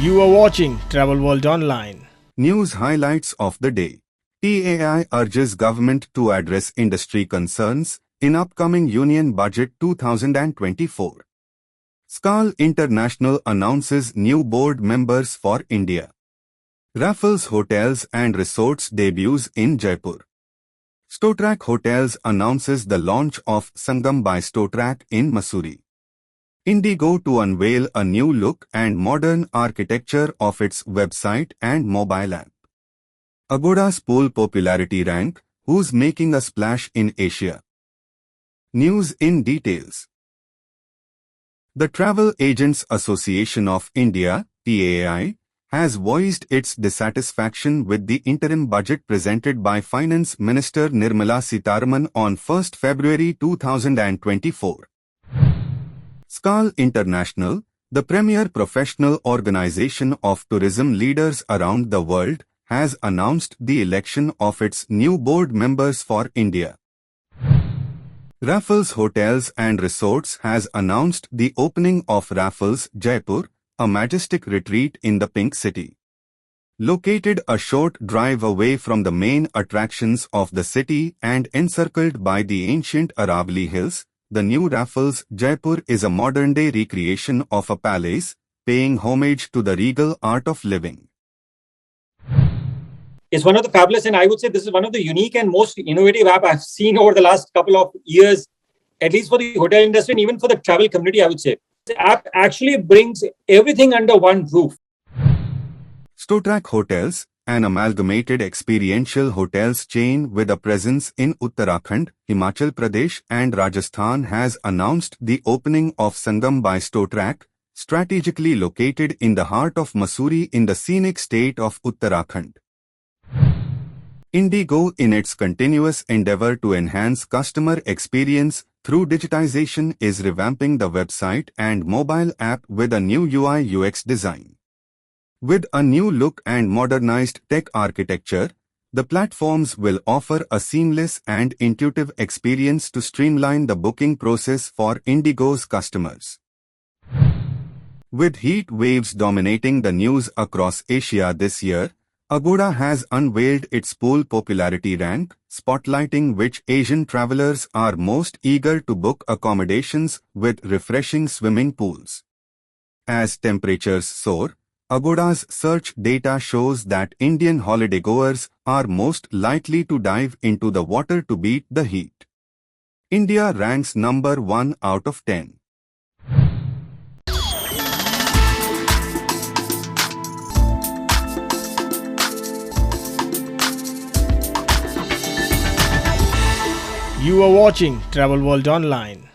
You are watching Travel World Online. News highlights of the day. TAAI urges government to address industry concerns in upcoming Union Budget 2024. SKAL International announces new board members for India. Raffles Hotels and Resorts debuts in Jaipur. Stotrak Hotels announces the launch of Sangam by Stotrak in Mussoorie. IndiGo to unveil a new look and modern architecture of its website and mobile app. Agoda's pool popularity rank, who's making a splash in Asia. News in details. The Travel Agents Association of India, TAAI, has voiced its dissatisfaction with the interim budget presented by Finance Minister Nirmala Sitharaman on 1 February 2024. SKAL International, the premier professional organization of tourism leaders around the world, has announced the election of its new board members for India. Raffles Hotels and Resorts has announced the opening of Raffles, Jaipur, a majestic retreat in the Pink City. Located a short drive away from the main attractions of the city and encircled by the ancient Aravalli Hills, the new Raffles, Jaipur is a modern-day recreation of a palace, paying homage to the regal art of living. It's one of the fabulous, and I would say this is one of the unique and most innovative app I've seen over the last couple of years, at least for the hotel industry and even for the travel community, I would say. The app actually brings everything under one roof. Stotrak Hotels, an amalgamated experiential hotels chain with a presence in Uttarakhand, Himachal Pradesh and Rajasthan, has announced the opening of Sangam by Stotrak, strategically located in the heart of Mussoorie in the scenic state of Uttarakhand. IndiGo, in its continuous endeavor to enhance customer experience through digitization, is revamping the website and mobile app with a new UI/UX design. With a new look and modernized tech architecture, the platforms will offer a seamless and intuitive experience to streamline the booking process for IndiGo's customers. With heat waves dominating the news across Asia this year, Agoda has unveiled its pool popularity rank, spotlighting which Asian travelers are most eager to book accommodations with refreshing swimming pools. As temperatures soar, Agoda's search data shows that Indian holidaygoers are most likely to dive into the water to beat the heat. India ranks number 1 out of 10. You are watching Travel World Online.